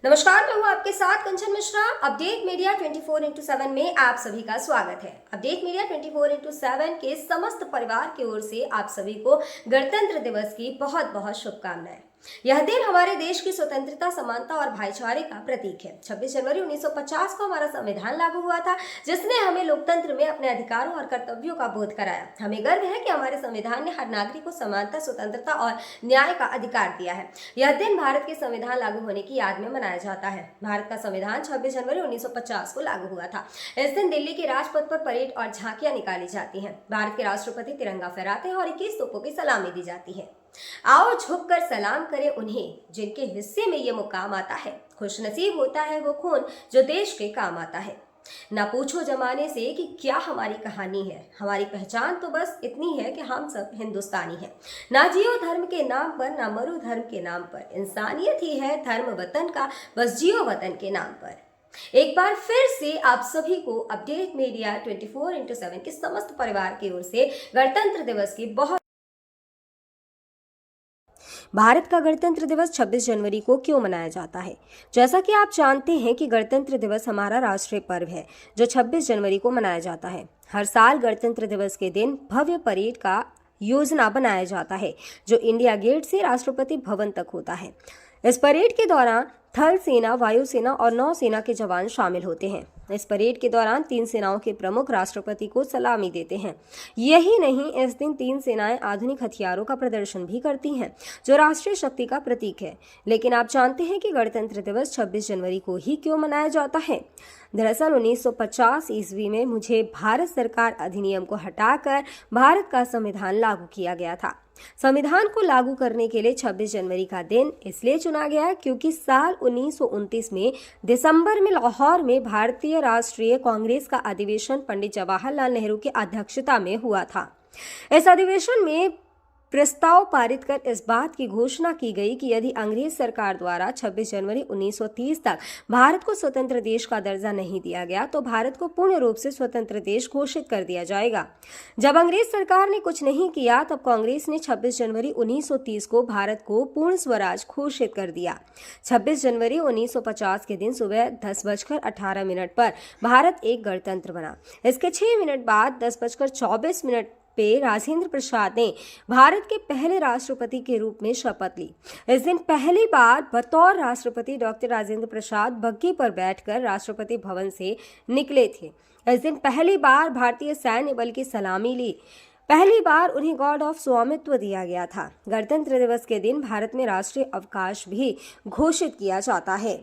नमस्कार, मैं हूँ आपके साथ कंचन मिश्रा। अपडेट मीडिया 24x7 में आप सभी का स्वागत है। अपडेट मीडिया 24x7 के समस्त परिवार की ओर से आप सभी को गणतंत्र दिवस की बहुत बहुत शुभकामनाएं। यह दिन हमारे देश की स्वतंत्रता, समानता और भाईचारे का प्रतीक है। 26 जनवरी 1950 को हमारा संविधान लागू हुआ था, जिसने हमें लोकतंत्र में अपने अधिकारों और कर्तव्यों का बोध कराया। हमें गर्व है कि हमारे संविधान ने हर नागरिक को समानता, स्वतंत्रता और न्याय का अधिकार दिया है। यह दिन भारत के संविधान लागू होने की याद में मनाया जाता है। भारत का संविधान 26 जनवरी 1950 को लागू हुआ था। इस दिन दिल्ली के राजपथ पर परेड और झांकियां निकाली जाती हैं। भारत के राष्ट्रपति तिरंगा फहराते हैं और 21 तोपों की सलामी दी जाती है। आओ झुककर सलाम करें उन्हें जिनके हिस्से में ये मुकाम आता है। खुशनसीब होता है वो खून जो देश के काम आता है। ना पूछो जमाने से कि क्या हमारी कहानी है, हमारी पहचान तो बस इतनी है कि हम सब हिंदुस्तानी हैं। ना जियो धर्म के नाम पर, ना मरो धर्म के नाम पर, इंसानियत ही है धर्म वतन का, बस जियो वतन के नाम पर। एक बार फिर से आप सभी को अपडेट मीडिया 24x7 के समस्त परिवार की ओर से गणतंत्र दिवस की बहुत। भारत का गणतंत्र दिवस 26 जनवरी को क्यों मनाया जाता है? जैसा कि आप जानते हैं कि गणतंत्र दिवस हमारा राष्ट्रीय पर्व है जो 26 जनवरी को मनाया जाता है। हर साल गणतंत्र दिवस के दिन भव्य परेड का योजना बनाया जाता है जो इंडिया गेट से राष्ट्रपति भवन तक होता है। इस परेड के दौरान थल सेना, वायुसेना और नौसेना के जवान शामिल होते हैं। इस परेड के दौरान तीन सेनाओं के प्रमुख राष्ट्रपति को सलामी देते हैं। यही नहीं, इस दिन तीन सेनाएं आधुनिक हथियारों का प्रदर्शन भी करती हैं जो राष्ट्रीय शक्ति का प्रतीक है। लेकिन आप जानते हैं कि गणतंत्र दिवस 26 जनवरी को ही क्यों मनाया जाता है? दरअसल 1950 ईस्वी में मुझे भारत सरकार अधिनियम को हटाकर भारत का संविधान लागू किया गया था। संविधान को लागू करने के लिए 26 जनवरी का दिन इसलिए चुना गया क्योंकि साल 1929 में दिसंबर में लाहौर में भारतीय राष्ट्रीय कांग्रेस का अधिवेशन पंडित जवाहरलाल नेहरू की अध्यक्षता में हुआ था। इस अधिवेशन में प्रस्ताव पारित कर इस बात की घोषणा की गई कि यदि अंग्रेज सरकार द्वारा 26 जनवरी 1930 तक भारत को स्वतंत्र देश का दर्जा नहीं दिया गया तो भारत को पूर्ण रूप से स्वतंत्र देश घोषित कर दिया जाएगा। जब अंग्रेज सरकार ने कुछ नहीं किया तब कांग्रेस ने 26 जनवरी 1930 को भारत को पूर्ण स्वराज घोषित कर दिया। 26 जनवरी 1950 के दिन सुबह 10:18 पर भारत एक गणतंत्र बना। इसके 6 मिनट बाद 10:24 पे राजेंद्र प्रसाद ने भारत के पहले राष्ट्रपति के रूप में शपथ ली। इस दिन पहली बार बतौर राष्ट्रपति डॉक्टर राजेंद्र प्रसाद बग्घी पर बैठकर राष्ट्रपति भवन से निकले थे। इस दिन पहली बार भारतीय सैन्य बल की सलामी ली। पहली बार उन्हें गॉर्ड ऑफ स्वामित्व दिया गया था। गणतंत्र दिवस के दिन भारत में राष्ट्रीय अवकाश भी घोषित किया जाता है।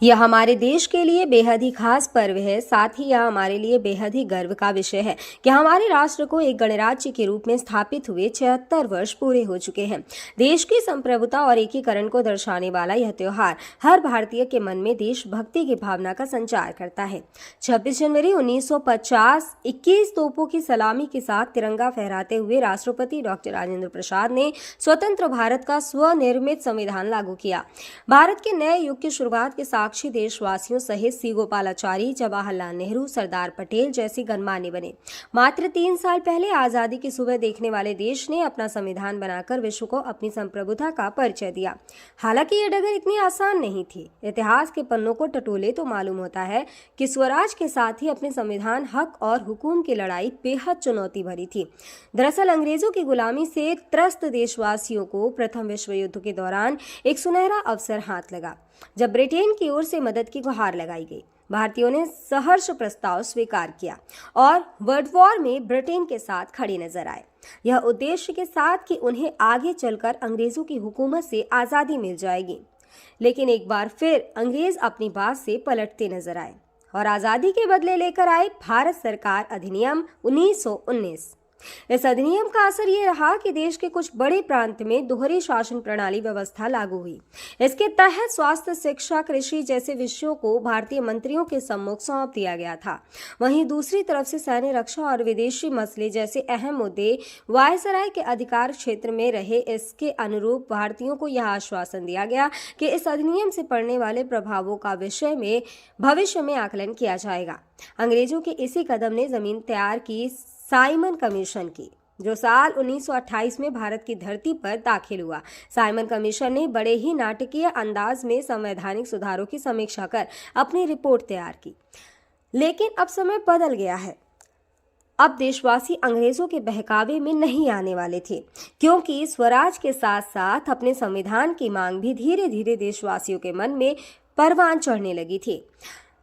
यह हमारे देश के लिए बेहद ही खास पर्व है। साथ ही यह हमारे लिए बेहद ही गर्व का विषय है कि हमारे राष्ट्र को एक गणराज्य के रूप में स्थापित हुए 76 वर्ष पूरे हो चुके हैं। देश की संप्रभुता और एकीकरण को दर्शाने वाला यह त्योहार हर भारतीय के मन में देशभक्ति की भावना का संचार करता है। 26 जनवरी 1950 21 तोपों की सलामी के साथ तिरंगा फहराते हुए राष्ट्रपति डॉक्टर राजेंद्र प्रसाद ने स्वतंत्र भारत का स्वनिर्मित संविधान लागू किया। भारत के नए युग की शुरुआत के साक्षी देशवासियों सहित सी गोपालाचारी, जवाहरलाल नेहरू, सरदार पटेल जैसे गणमान्य बने। मात्र 3 साल पहले आजादी की सुबह देखने वाले देश ने अपना संविधान बनाकर विश्व को अपनी संप्रभुता का परिचय दिया। हालांकि ये डगर इतनी आसान नहीं थी। इतिहास के पन्नों को टटोले तो मालूम होता है कि स्वराज के साथ ही अपने संविधान, हक और हुकूम की लड़ाई बेहद चुनौती भरी थी। दरअसल अंग्रेजों की गुलामी से त्रस्त देशवासियों को प्रथम विश्व युद्ध के दौरान एक सुनहरा अवसर हाथ लगा जब ब्रिटेन की ओर से मदद की गुहार लगाई गई। भारतीयों ने सहर्ष प्रस्ताव स्वीकार किया और वर्ल्ड वॉर में ब्रिटेन के साथ खड़े नजर आए। यह उद्देश्य के साथ कि उन्हें आगे चलकर अंग्रेजों की हुकूमत से आजादी मिल जाएगी। लेकिन एक बार फिर अंग्रेज अपनी बात से पलटते नजर आए और आजादी के बदले लेकर आए भारत सरकार अधिनियम 1919। इस अधिनियम का असर ये रहा कि देश के कुछ बड़े प्रांत में दोहरी शासन प्रणाली व्यवस्था लागू हुई। इसके तहत स्वास्थ्य, शिक्षा, कृषि जैसे विषयों को भारतीय मंत्रियों के सम्मुख सौंप दिया गया था। वहीं दूसरी तरफ से सैन्य, रक्षा और विदेशी मसले जैसे अहम मुद्दे वायसराय के अधिकार क्षेत्र में रहे। इसके अनुरूप भारतीयों को यह आश्वासन दिया गया कि इस अधिनियम से पड़ने वाले प्रभावों का विषय में भविष्य में आकलन किया जाएगा। अंग्रेजों के इसी कदम ने जमीन तैयार की साइमन कमीशन की। जो साल 1928 में भारत की धरती पर दाखिल हुआ। साइमन कमीशन ने बड़े ही नाटकीय अंदाज में संवैधानिक सुधारों की समीक्षा कर अपनी रिपोर्ट तैयार की। लेकिन अब समय बदल गया है। अब देशवासी अंग्रेजों के बहकावे में नहीं आने वाले थे, क्योंकि स्वराज के साथ साथ अपने संविधान की मांग भी धीरे धीरे देशवासियों के मन में परवान चढ़ने लगी थी।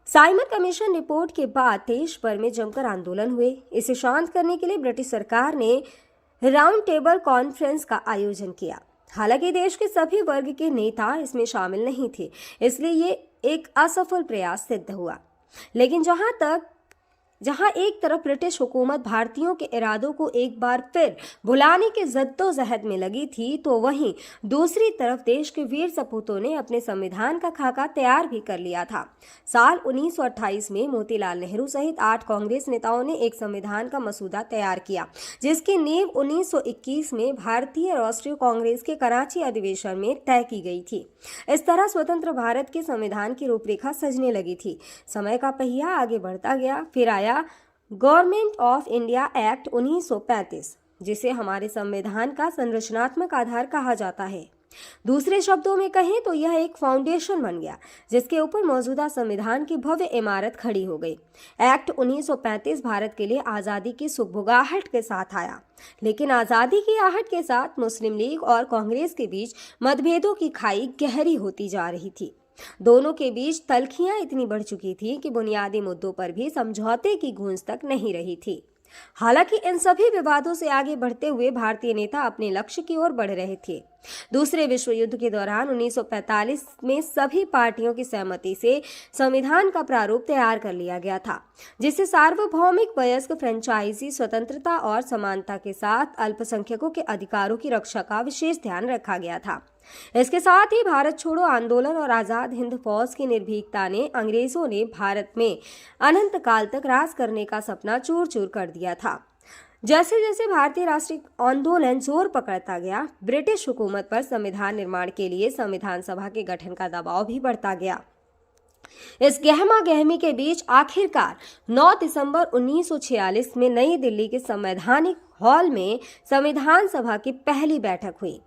साइमन कमीशन रिपोर्ट के बाद देश भर में जमकर आंदोलन हुए। इसे शांत करने के लिए ब्रिटिश सरकार ने राउंड टेबल कॉन्फ्रेंस का आयोजन किया। हालांकि देश के सभी वर्ग के नेता इसमें शामिल नहीं थे, इसलिए ये एक असफल प्रयास सिद्ध हुआ। लेकिन जहां एक तरफ ब्रिटिश हुकूमत भारतीयों के इरादों को एक बार फिर भुलाने के जद्दोजहद में लगी थी, तो वहीं दूसरी तरफ देश के वीर सपूतों ने अपने संविधान का खाका तैयार भी कर लिया था। साल 1928 में मोतीलाल नेहरू सहित 8 कांग्रेस नेताओं ने एक संविधान का मसूदा तैयार किया, जिसकी नींव 1921 में भारतीय राष्ट्रीय कांग्रेस के कराची अधिवेशन में तय की गई थी। इस तरह स्वतंत्र भारत के संविधान की रूपरेखा सजने लगी थी। समय का पहिया आगे बढ़ता गया। फिर आया गवर्नमेंट ऑफ इंडिया एक्ट 1935, जिसे हमारे संविधान का संरचनात्मक आधार कहा जाता है। दूसरे शब्दों में कहें तो यह एक फाउंडेशन बन गया, जिसके ऊपर मौजूदा संविधान की भव्य इमारत खड़ी हो गई। एक्ट 1935 भारत के लिए आज़ादी की सुगबुगाहट के साथ आया, लेकिन आज़ादी की आहट के साथ मुस्लिम लीग और कांग्रेस के बीच मतभेदों की खाई गहरी होती जा रही थी। दोनों के बीच तल्खियां इतनी बढ़ चुकी थी कि बुनियादी मुद्दों पर भी समझौते की गूंज तक नहीं रही थी। हालांकि इन सभी विवादों से आगे बढ़ते हुए भारतीय नेता अपने लक्ष्य की ओर बढ़ रहे थे। दूसरे विश्व युद्ध के दौरान 1945 में सभी पार्टियों की सहमति से संविधान का प्रारूप तैयार कर लिया गया था, जिसे सार्वभौमिक वयस्क फ्रेंचाइजी स्वतंत्रता और समानता के साथ अल्पसंख्यकों के अधिकारों की रक्षा का विशेष ध्यान रखा गया था। इसके साथ ही भारत छोड़ो आंदोलन और आजाद हिंद फौज की निर्भीकता ने अंग्रेजों ने भारत में अनंत काल तक राज करने का सपना चूर चूर कर दिया था। जैसे जैसे भारतीय राष्ट्रीय आंदोलन जोर पकड़ता गया, ब्रिटिश हुकूमत पर संविधान निर्माण के लिए संविधान सभा के गठन का दबाव भी बढ़ता गया। इस गहमा गहमी के बीच आखिरकार 9 दिसंबर 1946 में नई दिल्ली के संवैधानिक हॉल में संविधान सभा की पहली बैठक हुई,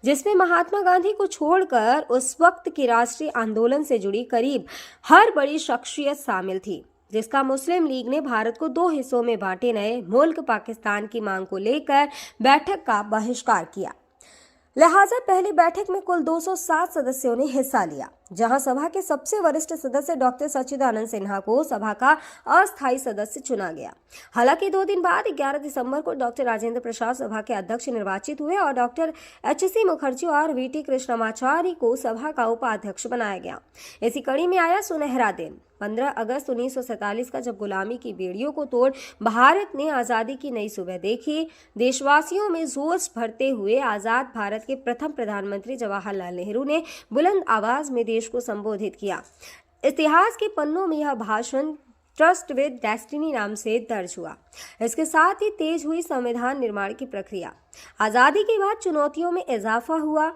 जिसमें महात्मा गांधी को छोड़कर उस वक्त की राष्ट्रीय आंदोलन से जुड़ी करीब हर बड़ी शख्सियत शामिल थी, जिसका मुस्लिम लीग ने भारत को 2 हिस्सों में बांटे नए मुल्क पाकिस्तान की मांग को लेकर बैठक का बहिष्कार किया। लिहाजा पहली बैठक में कुल 207 सदस्यों ने हिस्सा लिया, जहां सभा के सबसे वरिष्ठ सदस्य डॉक्टर सच्चिदानंद सिन्हा को सभा का अस्थायी सदस्य चुना गया। हालांकि 2 दिन बाद 11 दिसंबर को डॉक्टर राजेंद्र प्रसाद सभा के अध्यक्ष निर्वाचित हुए और डॉक्टर HC मुखर्जी और VT कृष्णमाचारी को सभा का उपाध्यक्ष बनाया गया। इसी कड़ी में आया सुनहरा दिन 15 अगस्त 1947 का, जब गुलामी की बेड़ियों को तोड़ भारत ने आज़ादी की नई सुबह देखी। देशवासियों में जोश भरते हुए आज़ाद भारत के प्रथम प्रधानमंत्री जवाहरलाल नेहरू ने बुलंद आवाज में देश को संबोधित किया। इतिहास के पन्नों में यह भाषण ट्रस्ट विद डेस्टिनी नाम से दर्ज हुआ। इसके साथ ही तेज हुई संविधान निर्माण की प्रक्रिया। आज़ादी के बाद चुनौतियों में इजाफा हुआ।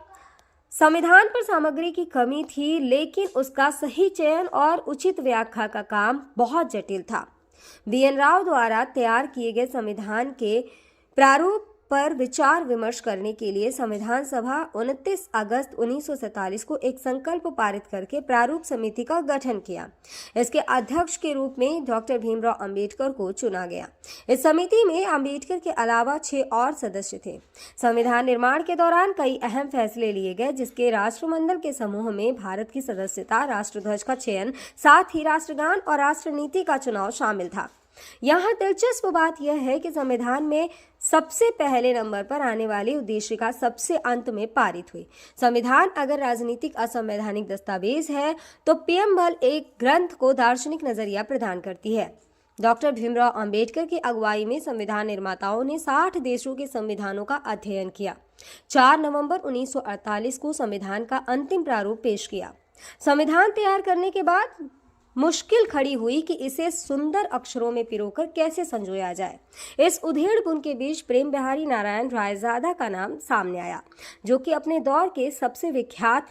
संविधान पर सामग्री की कमी थी, लेकिन उसका सही चयन और उचित व्याख्या का काम बहुत जटिल था। BN राव द्वारा तैयार किए गए संविधान के प्रारूप पर विचार विमर्श करने के लिए संविधान सभा 29 अगस्त 1947 को एक संकल्प पारित करके प्रारूप समिति का गठन किया। इसके अध्यक्ष के रूप में डॉक्टर भीमराव अंबेडकर को चुना गया। इस समिति में अंबेडकर के अलावा 6 और सदस्य थे। संविधान निर्माण के दौरान कई अहम फैसले लिए गए, जिसके राष्ट्रमंडल के समूह में भारत की सदस्यता, राष्ट्रध्वज का चयन, साथ ही राष्ट्रगान और राष्ट्रनीति का चुनाव शामिल था। यहाँ दिलचस्प बात यह है कि संविधान में सबसे पहले नंबर पर आने वाली उद्देशिका सबसे अंत में पारित हुई। संविधान अगर राजनीतिक असंवैधानिक दस्तावेज है, तो पीएमएल एक ग्रंथ को दार्शनिक नजरिया प्रदान करती है। डॉक्टर भीमराव अंबेडकर की अगुवाई में संविधान निर्माताओं ने 60 देशों के संविधानों का अध्ययन किया। 4 नवंबर 1948 को संविधान का अंतिम प्रारूप पेश किया। संविधान तैयार करने के बाद मुश्किल खड़ी हुई कि इसे सुंदर अक्षरों में पिरोकर कैसे संजोया जाए। इस उधेड़-बुन के बीच प्रेम बिहारी नारायण रायजादा का नाम सामने आया, जो कि अपने दौर के सबसे विख्यात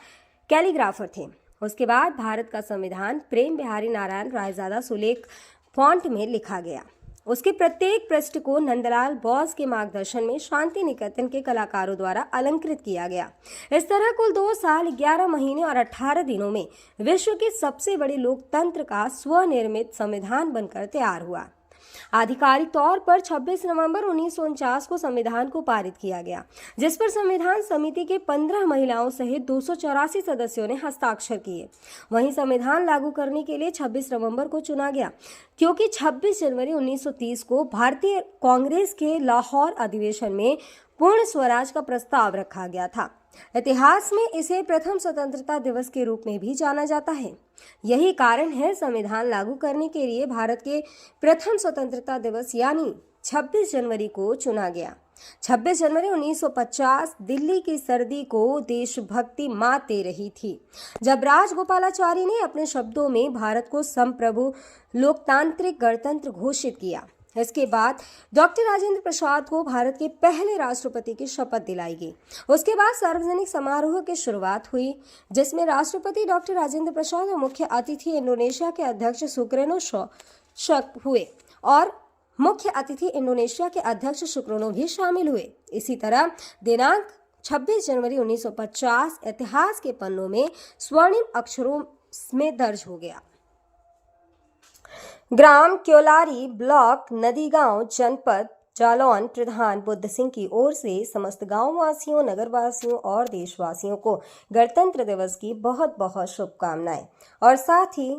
कैलीग्राफर थे। उसके बाद भारत का संविधान प्रेम बिहारी नारायण रायजादा सुलेख फॉन्ट में लिखा गया। उसके प्रत्येक पृष्ठ को नंदलाल बोस के मार्गदर्शन में शांति निकेतन के कलाकारों द्वारा अलंकृत किया गया। इस तरह कुल 2 साल 11 महीने और 18 दिनों में विश्व के सबसे बड़े लोकतंत्र का स्वनिर्मित संविधान बनकर तैयार हुआ। आधिकारिक तौर पर 26 नवंबर 1949 को संविधान को पारित किया गया, जिस पर संविधान समिति के 15 महिलाओं सहित 284 सदस्यों ने हस्ताक्षर किए। वहीं संविधान लागू करने के लिए 26 नवंबर को चुना गया, क्योंकि 26 जनवरी 1930 को भारतीय कांग्रेस के लाहौर अधिवेशन में पूर्ण स्वराज का प्रस्ताव रखा गया था। इतिहास में इसे प्रथम स्वतंत्रता दिवस के रूप में भी जाना जाता है। यही कारण है संविधान लागू करने के लिए भारत के प्रथम स्वतंत्रता दिवस यानी 26 जनवरी को चुना गया। 26 जनवरी 1950 दिल्ली की सर्दी को देशभक्ति मात दे रही थी, जब राजगोपालाचारी ने अपने शब्दों में भारत को संप्रभु लोकतांत्रिक गणतंत्र घोषित किया। इसके बाद डॉक्टर राजेंद्र प्रसाद को भारत के पहले राष्ट्रपति की शपथ दिलाई गई। उसके बाद सार्वजनिक समारोह की शुरुआत हुई, जिसमें राष्ट्रपति डॉक्टर राजेंद्र प्रसाद और मुख्य अतिथि इंडोनेशिया के अध्यक्ष सुकर्नो हुए और मुख्य अतिथि इंडोनेशिया के अध्यक्ष सुकर्नो भी शामिल हुए। इसी तरह दिनांक 26 जनवरी 1950 इतिहास के पन्नों में स्वर्णिम अक्षरों में दर्ज हो गया। ग्राम क्योलारी, ब्लॉक नदीगांव, जनपद जालौन प्रधान बुद्ध सिंह की ओर से समस्त गांव वासियों, नगर वासियों और देशवासियों को गणतंत्र दिवस की बहुत बहुत शुभकामनाएं। और साथ ही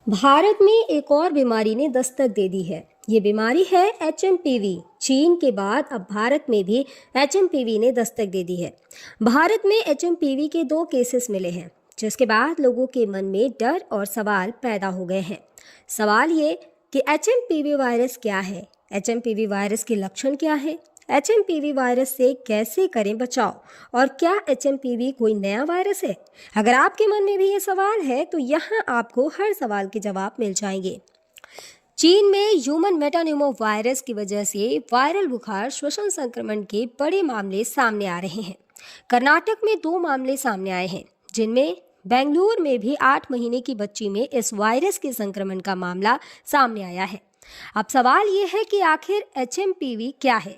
भारत में एक और बीमारी ने दस्तक दे दी है। ये बीमारी है HMPV। चीन के बाद अब भारत में भी HMPV ने दस्तक दे दी है। भारत में HMPV के 2 केसेस मिले हैं, जिसके बाद लोगों के मन में डर और सवाल पैदा हो गए हैं। सवाल ये कि HMPV वायरस क्या है, HMPV वायरस के लक्षण क्या है, HMPV वायरस से कैसे करें बचाव और क्या HMPV कोई नया वायरस है। अगर आपके मन में भी ये सवाल है तो यहाँ आपको हर सवाल के जवाब मिल जाएंगे। चीन में ह्यूमन मेटान्यूमो वायरस की वजह से वायरल बुखार श्वसन संक्रमण के बड़े मामले सामने आ रहे हैं। कर्नाटक में 2 मामले सामने आए हैं, जिनमें बेंगलुरु में भी 8 महीने की बच्ची में इस वायरस के संक्रमण का मामला सामने आया है। अब सवाल ये है कि आखिर HMPV क्या है।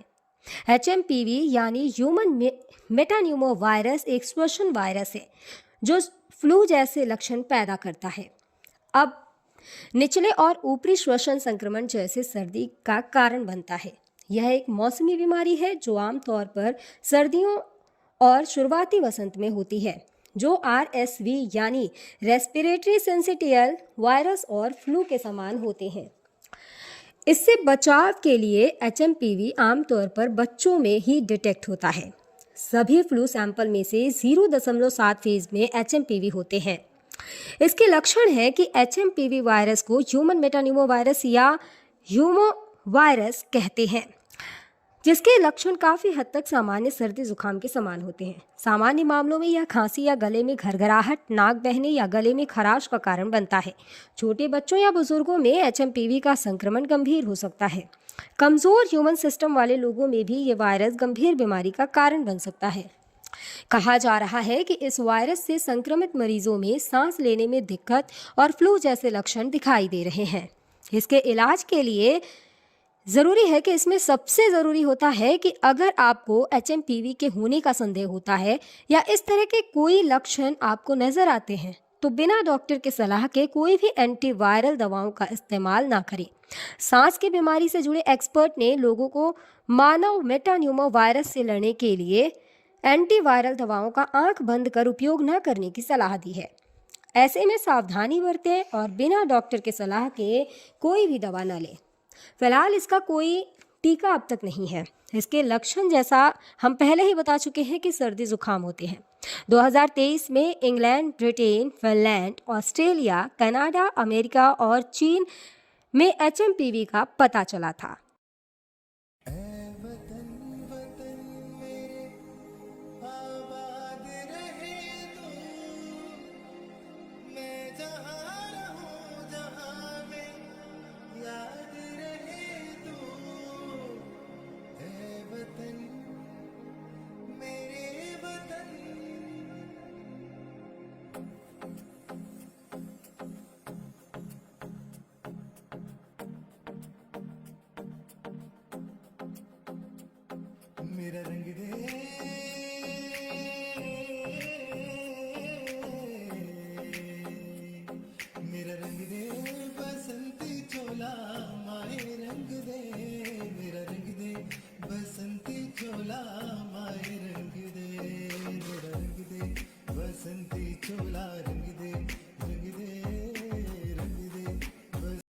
HMPV यानी ह्यूमन मेटान्यूमो वायरस एक श्वसन वायरस है जो फ्लू जैसे लक्षण पैदा करता है। अब निचले और ऊपरी श्वसन संक्रमण जैसे सर्दी का कारण बनता है। यह एक मौसमी बीमारी है जो आमतौर पर सर्दियों और शुरुआती वसंत में होती है, जो RSV यानी रेस्पिरेटरी सिंसिटियल वायरस और फ्लू के समान होते हैं। इससे बचाव के लिए HMPV आमतौर पर बच्चों में ही डिटेक्ट होता है। सभी फ्लू सैंपल में से 0.7 फेज में HMPV होते हैं। इसके लक्षण है कि HMPV वायरस को ह्यूमन मेटान्यूमो वायरस या ह्यूमो वायरस कहते हैं, जिसके लक्षण काफ़ी हद तक सामान्य सर्दी जुकाम के समान होते हैं। सामान्य मामलों में यह खांसी या गले में घरघराहट, नाक बहने या गले में खराश का कारण बनता है। छोटे बच्चों या बुजुर्गों में HMPV का संक्रमण गंभीर हो सकता है। कमज़ोर ह्यूमन सिस्टम वाले लोगों में भी ये वायरस गंभीर बीमारी का कारण बन सकता है। कहा जा रहा है कि इस वायरस से संक्रमित मरीजों में सांस लेने में दिक्कत और फ्लू जैसे लक्षण दिखाई दे रहे हैं। इसके इलाज के लिए ज़रूरी है कि इसमें सबसे ज़रूरी होता है कि अगर आपको HMPV के होने का संदेह होता है या इस तरह के कोई लक्षण आपको नज़र आते हैं तो बिना डॉक्टर के सलाह के कोई भी एंटीवायरल दवाओं का इस्तेमाल ना करें। सांस की बीमारी से जुड़े एक्सपर्ट ने लोगों को मानव मेटान्यूमो वायरस से लड़ने के लिए एंटीवायरल दवाओं का आंख बंद कर उपयोग न करने की सलाह दी है। ऐसे में सावधानी बरतें और बिना डॉक्टर के सलाह के कोई भी दवा न लें। फिलहाल इसका कोई टीका अब तक नहीं है। इसके लक्षण जैसा हम पहले ही बता चुके हैं कि सर्दी जुकाम होते हैं। 2023 में England, Britain, Finland, Australia, Canada, America और चीन में HMPV का पता चला था।